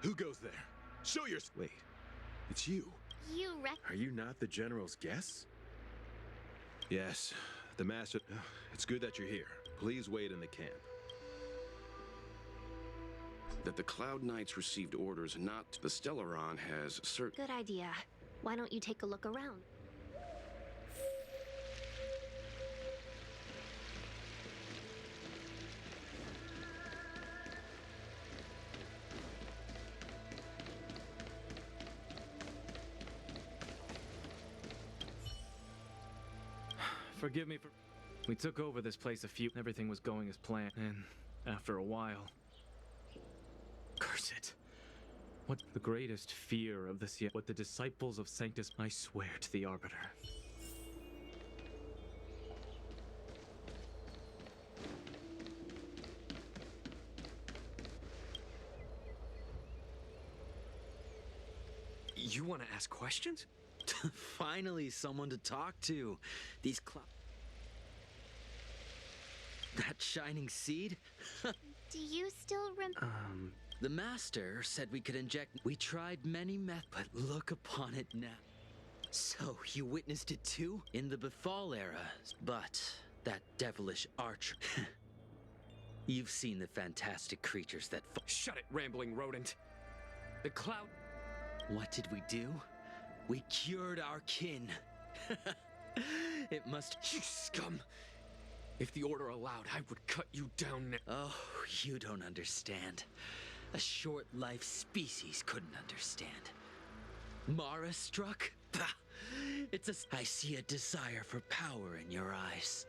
Who goes there? Show your... Wait, it's you. Are you not the General's guest? Yes, the Master... It's good that you're here. Please wait in the camp. That the Cloud Knights received orders not... The Stellaron has certain... Good idea. Why don't you take a look around? Forgive me for... We took over this place Everything was going as planned, and after a while... Curse it. What the greatest fear of this yet? What the disciples of Sanctus... I swear to the Arbiter. You want to ask questions? Finally, someone to talk to. These That shining seed? Do you still The Master said we could inject... We tried many methods, but look upon it now. So, you witnessed it too? In the Befall era. But, that devilish archer... You've seen the fantastic creatures that... Shut it, rambling rodent. The Cloud... What did we do? We cured our kin. It must... You scum! If the Order allowed, I would cut you down now. Oh, you don't understand. A short-life species couldn't understand. Mara struck? Bah! It's a... I see a desire for power in your eyes.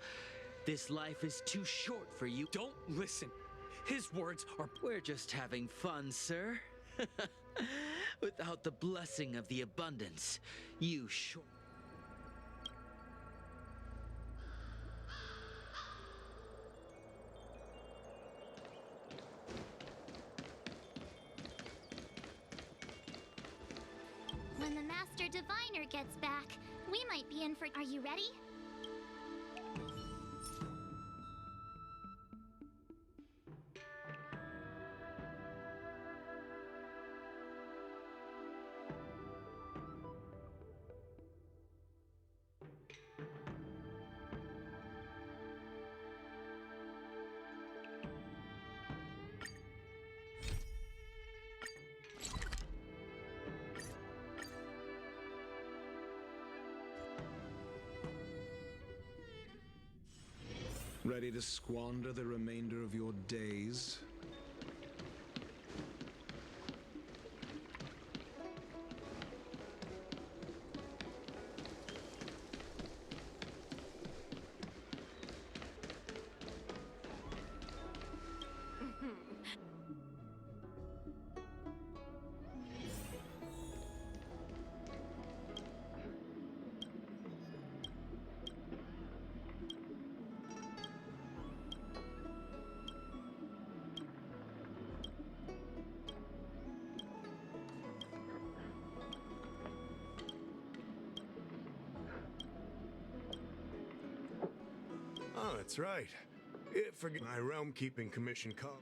This life is too short for you. Don't listen. His words are... We're just having fun, sir. Without the blessing of the abundance, you sure... When the Master Diviner gets back, we might be in for... Are you ready? Ready to squander the remainder of your days? Oh, that's right. Forget my realm-keeping commission call.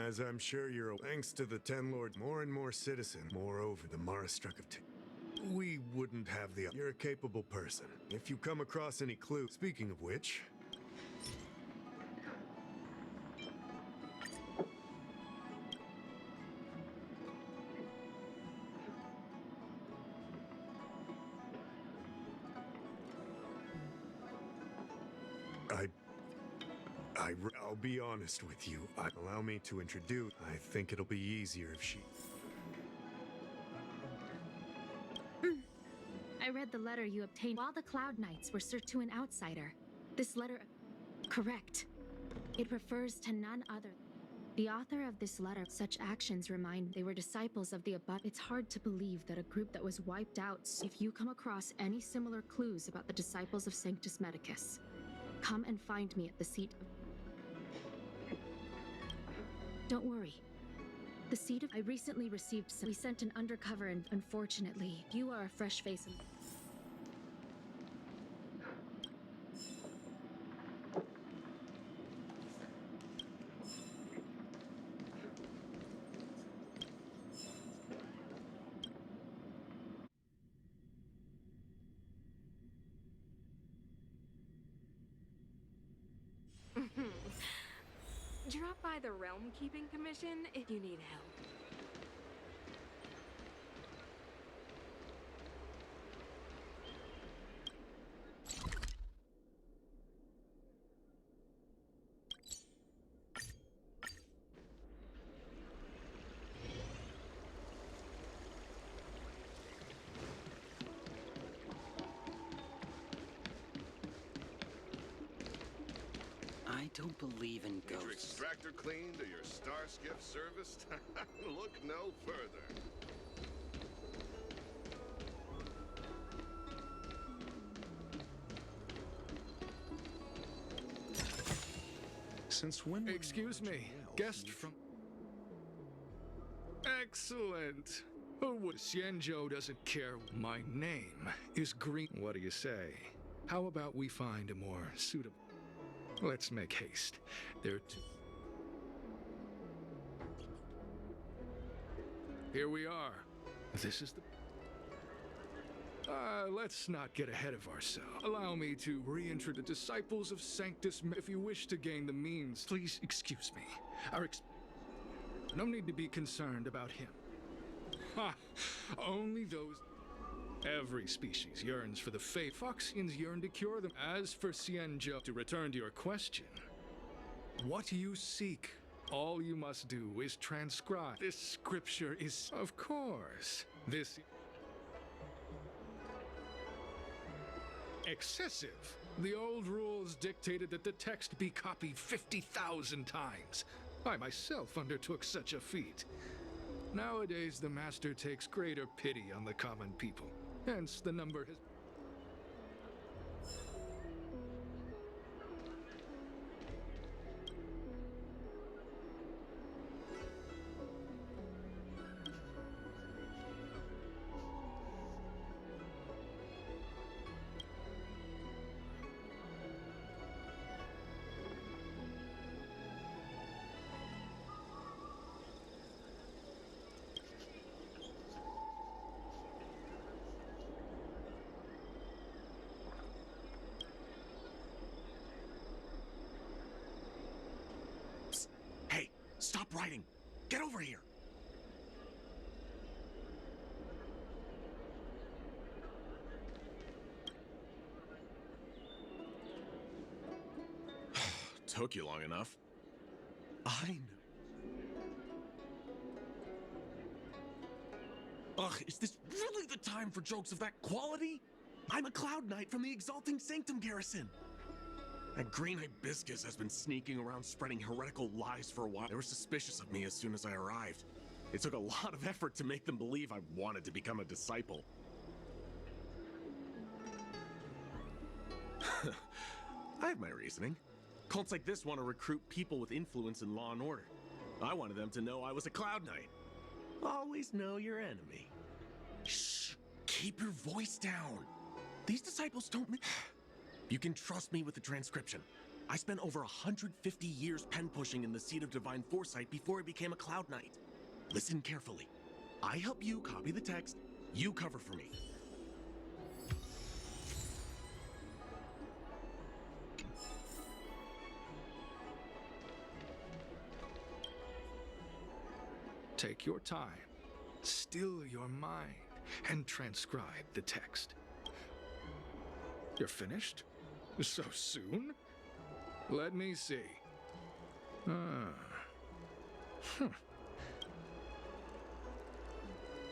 As I'm sure you're aware, thanks to the Ten Lords, more and more citizens. Moreover, the Mara struck of we wouldn't have the... You're a capable person. If you come across any clues... Speaking of which... I'll be honest with you. Allow me to introduce. I think it'll be easier if she... I read the letter you obtained while the Cloud Knights were searched to an outsider. This letter... Correct. It refers to none other. The author of this letter, such actions remind they were disciples of the Abut. It's hard to believe that a group that was wiped out. If you come across any similar clues about the disciples of Sanctus Medicus, come and find me at the seat of... Don't worry. The seat of... I recently received some... We sent an undercover and unfortunately, you are a fresh face in... Drop by the Realm Keeping Commission if you need help. I don't believe in Need your ghosts. extractor cleaned or your star skiff serviced? Look no further. Since when? Excuse me, guest from... Excellent. Oh, what Xianzhou doesn't care. My name is Green. What do you say? How about we find a more suitable... Let's make haste. There are two... Here we are. This is the... let's not get ahead of ourselves. Allow me to reintroduce the disciples of Sanctus. If you wish to gain the means, please excuse me. No need to be concerned about him. Ha! Only those... Every species yearns for the fate. Foxians yearn to cure them. As for Xianzhou, to return to your question, what you seek, all you must do is transcribe. This scripture is, of course, this... excessive. The old rules dictated that the text be copied 50,000 times. I myself undertook such a feat. Nowadays, the Master takes greater pity on the common people. Hence, the number has... Hey, stop writing. Get over here. Took you long enough. I know. Ugh, is this really the time for jokes of that quality? I'm a Cloud Knight from the Exalting Sanctum Garrison. That green hibiscus has been sneaking around spreading heretical lies for a while. They were suspicious of me as soon as I arrived. It took a lot of effort to make them believe I wanted to become a disciple. I have my reasoning. Cults like this want to recruit people with influence in law and order. I wanted them to know I was a Cloud Knight. Always know your enemy. Shh! Keep your voice down. These disciples don't... You can trust me with the transcription. I spent over 150 years pen pushing in the seat of divine foresight before I became a Cloud Knight. Listen carefully. I help you copy the text, you cover for me. Take your time, still your mind, and transcribe the text. You're finished? So soon? Let me see.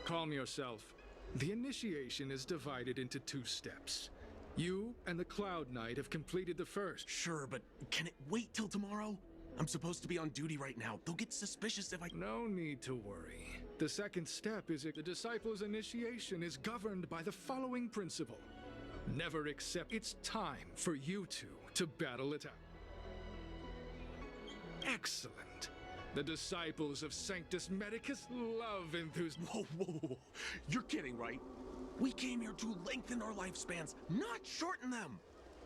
Calm yourself. The initiation is divided into 2 steps. You and the Cloud Knight have completed the first. Sure, but can it wait till tomorrow? I'm supposed to be on duty right now. They'll get suspicious if I... No need to worry. The second step is the disciple's initiation is governed by the following principle. Never accept. It's time for you two to battle it out. Excellent. The disciples of Sanctus Medicus love enthusiasm. Whoa. You're kidding, right? We came here to lengthen our lifespans, not shorten them.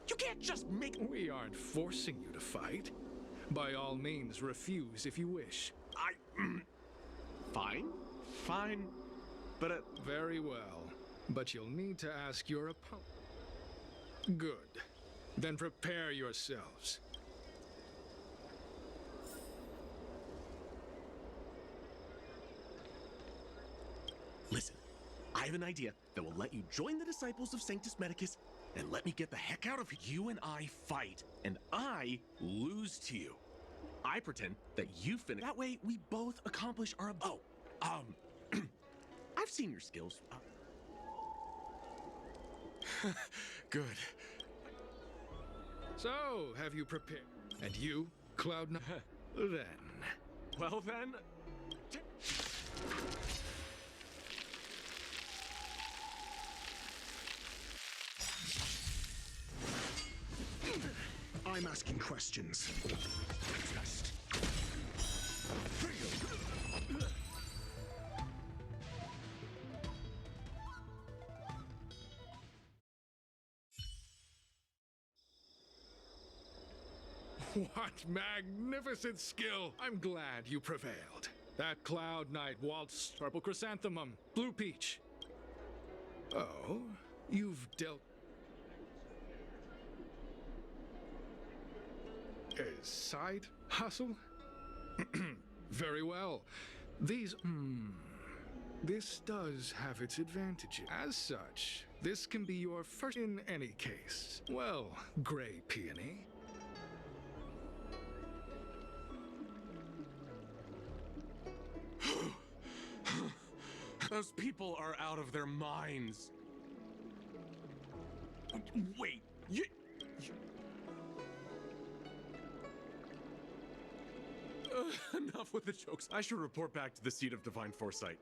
You can't just make... We aren't forcing you to fight. By all means, refuse if you wish. Fine. But Very well. But you'll need to ask your opponent. Good. Then prepare yourselves. have an idea that will let you join the disciples of Sanctus Medicus and let me get the heck out of here. You and I fight, and I lose to you. I pretend that you finish. That way, we both accomplish our. I've seen your skills. Good. So, have you prepared? And you, Cloud9? Then. Well then. I'm asking questions. Test. What magnificent skill! I'm glad you prevailed. That Cloud Knight waltzed purple chrysanthemum, blue peach. Oh, you've dealt. A side hustle? Very well. These. This does have its advantages. As such, this can be your first in any case. Well, Gray Peony. Those people are out of their minds. Wait, you... Enough with the jokes. I should report back to the seat of divine foresight.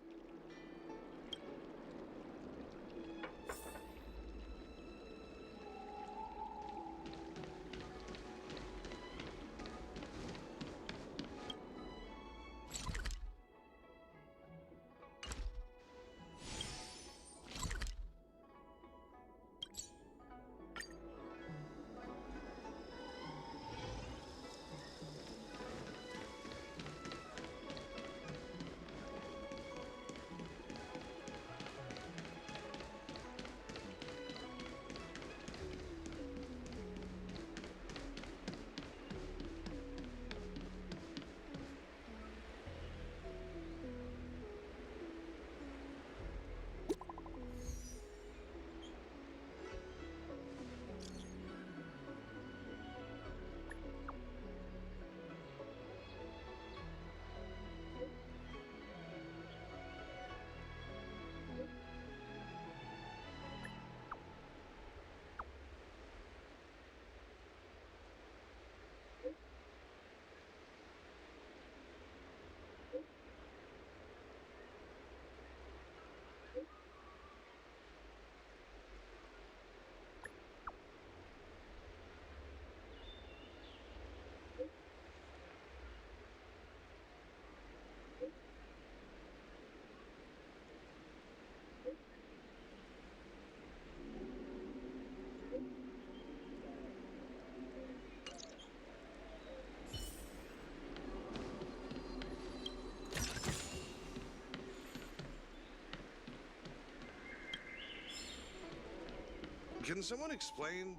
Can someone explain?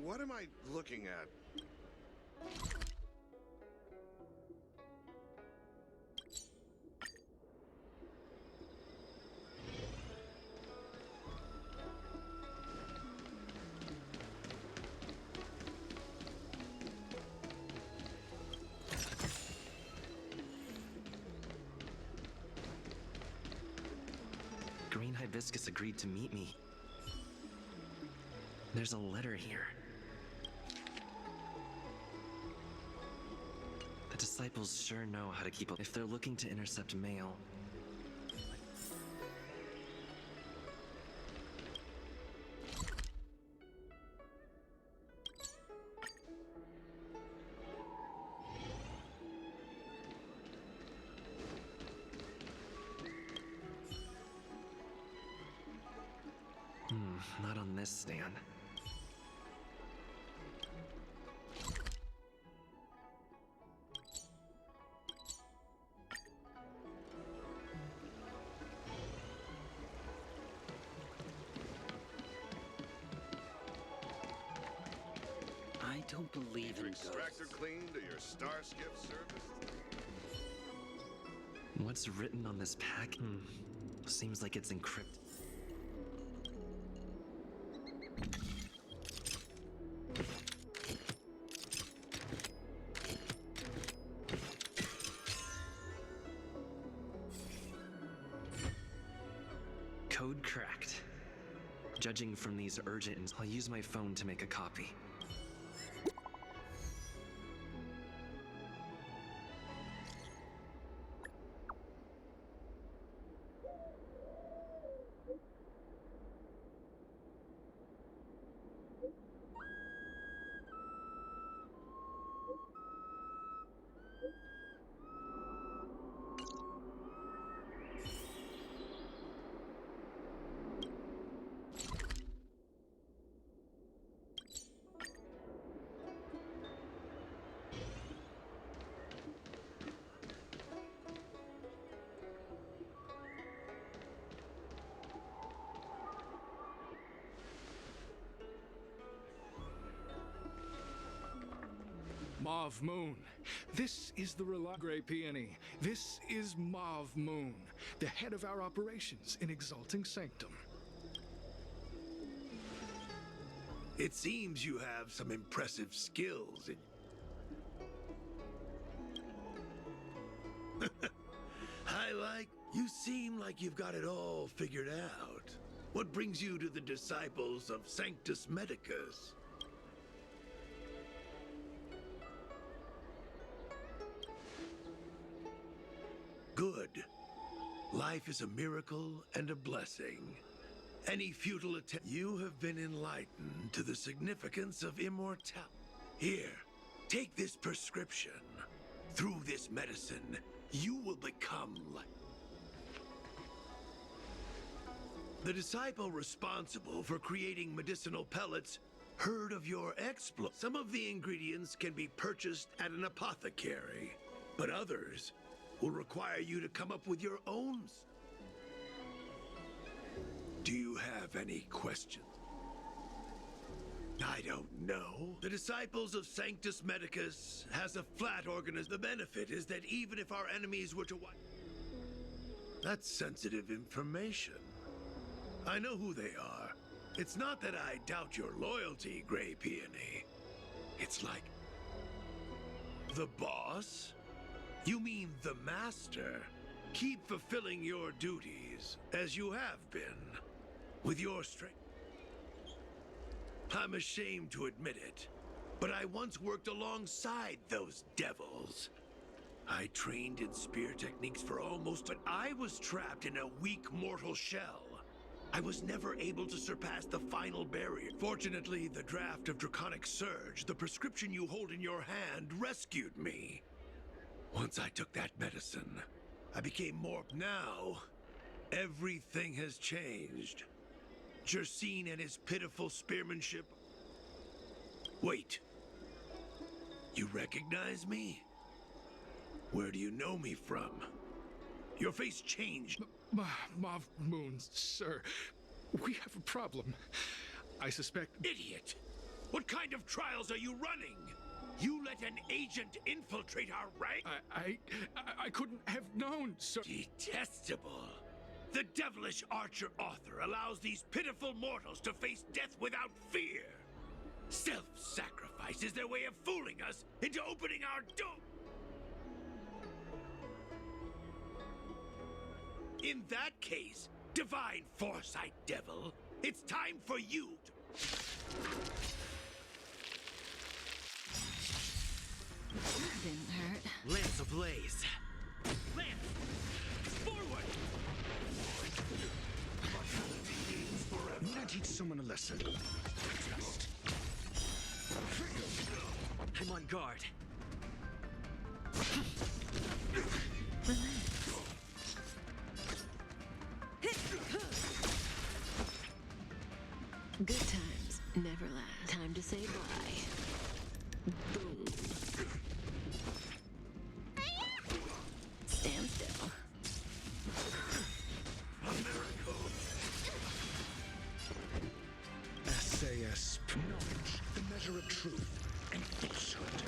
What am I looking at? Green Hibiscus agreed to meet me. There's a letter here. The disciples sure know how to keep up if they're looking to intercept mail. Not on this stand. I don't believe in Extractor ghosts. clean to your Starskip service? What's written on this pack? Seems like it's encrypted. Correct. Judging from these urgent, I'll use my phone to make a copy. Mauve Moon. This is the Grey Peony. This is Mauve Moon, the head of our operations in Exalting Sanctum. It seems you have some impressive skills. You seem like you've got it all figured out. What brings you to the disciples of Sanctus Medicus? Good. Life is a miracle and a blessing. Any futile attempt... You have been enlightened to the significance of immortality. Here, take this prescription. Through this medicine, you will become like... The disciple responsible for creating medicinal pellets heard of your exploit. Some of the ingredients can be purchased at an apothecary, but others will require you to come up with your own. Do you have any questions? I don't know. The Disciples of Sanctus Medicus has a flat organism. The benefit is that even if our enemies were to wipe... That's sensitive information. I know who they are. It's not that I doubt your loyalty, Grey Peony. It's like... The boss? You mean the master? Keep fulfilling your duties, as you have been, with your strength. I'm ashamed to admit it, but I once worked alongside those devils. I trained in spear techniques for almost... But I was trapped in a weak mortal shell. I was never able to surpass the final barrier. Fortunately, the draft of Draconic Surge, the prescription you hold in your hand, rescued me. Once I took that medicine, I became more... Now, everything has changed. Jersine and his pitiful spearmanship... Wait. You recognize me? Where do you know me from? Your face changed. Mauve Moon, sir. We have a problem. I suspect... Idiot! What kind of trials are you running? You let an agent infiltrate our rank? I couldn't have known, sir. Detestable. The devilish archer-author allows these pitiful mortals to face death without fear. Self-sacrifice is their way of fooling us into opening our door. In that case, divine foresight, devil, it's time for you to... That didn't hurt. Lance ablaze. Lance! Forward! Need I teach someone a lesson? I'm on guard. Good times never last. Time to say bye. Boom. Stand still. A miracle! SAS knowledge, the measure of truth and falsehood.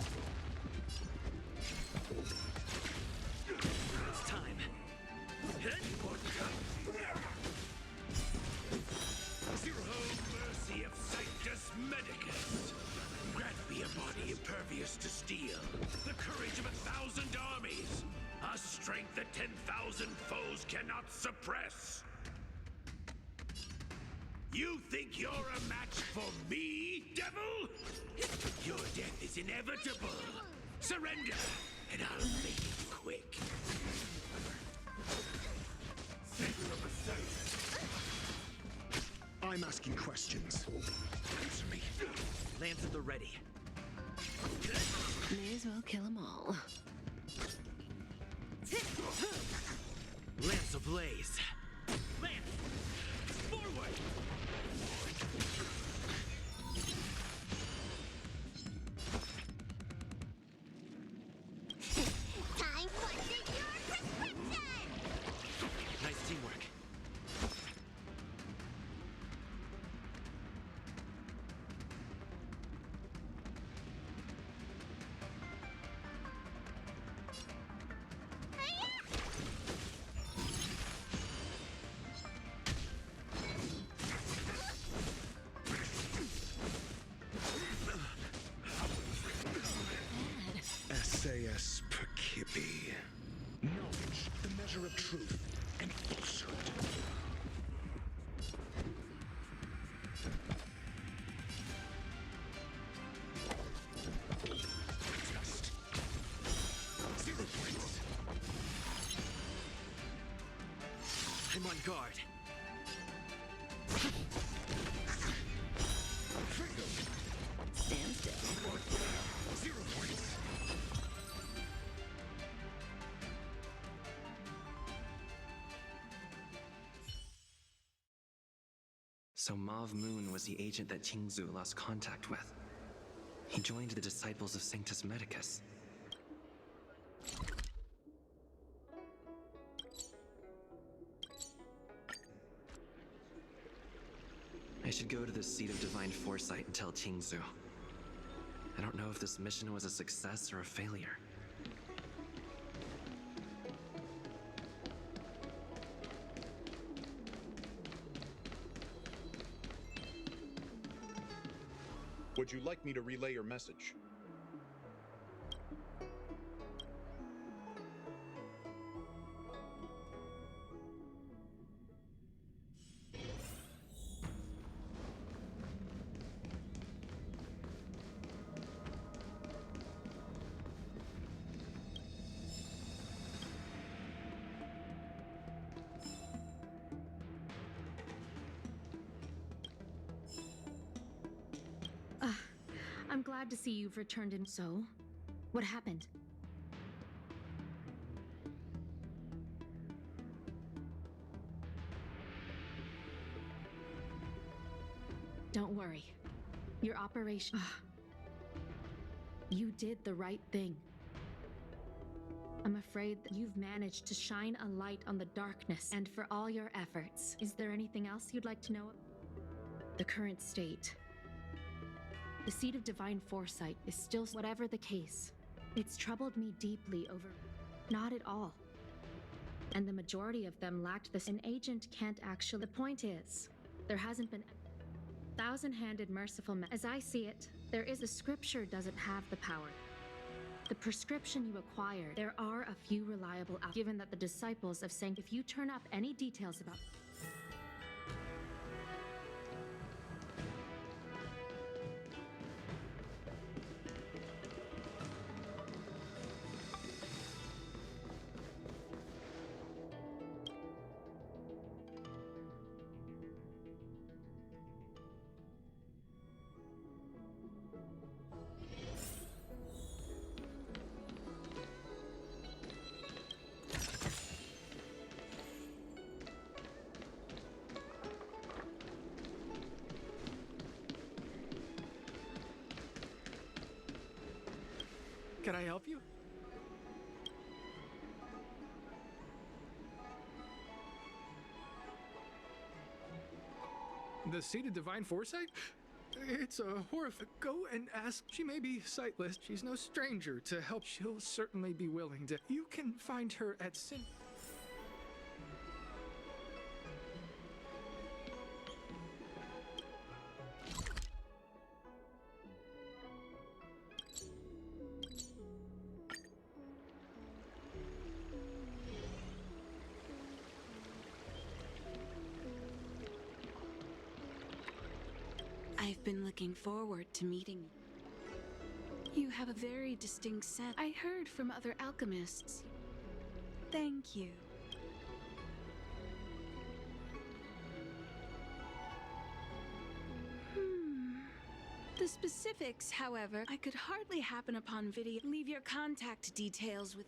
It's time. Zero mercy of Sanctus Medicus. Grant me a body impervious to steel, the courage of 1,000 armies, a strength that 10,000 foes cannot suppress. You think you're a match for me, devil? Your death is inevitable. Surrender, and I'll make it quick. I'm asking questions. Answer me. Lance at the ready. May as well kill them all. Lance ablaze. Lance! Forward! Time for your prescription! Nice teamwork. SAS Perkipi. Knowledge, the measure of truth and falsehood. Just 0 points. I'm on guard. Stand still. 0 points. So Mauve Moon was the agent that Qingzu lost contact with. He joined the disciples of Sanctus Medicus. I should go to the seat of divine foresight and tell Qingzu. I don't know if this mission was a success or a failure. Would you like me to relay your message? I'm glad to see you've returned in. So, what happened? Don't worry. Your operation... You did the right thing. I'm afraid that you've managed to shine a light on the darkness, and for all your efforts. Is there anything else you'd like to know? The current state. The seat of divine foresight is still... Whatever the case, it's troubled me deeply over... Not at all. And the majority of them lacked this. An agent can't actually... The point is, there hasn't been... Thousand-handed merciful... As I see it, there is... The scripture doesn't have the power. The prescription you acquired, there are a few reliable... Given that the disciples of Sanctus... If you turn up any details about... Can I help you? The seat of divine foresight? It's a horrific. Go and ask. She may be sightless. She's no stranger to help. She'll certainly be willing to. You can find her at Sin. looking forward to meeting you. You have a very distinct scent. I heard from other alchemists. Thank you. The specifics, however, I could hardly happen upon video. Leave your contact details with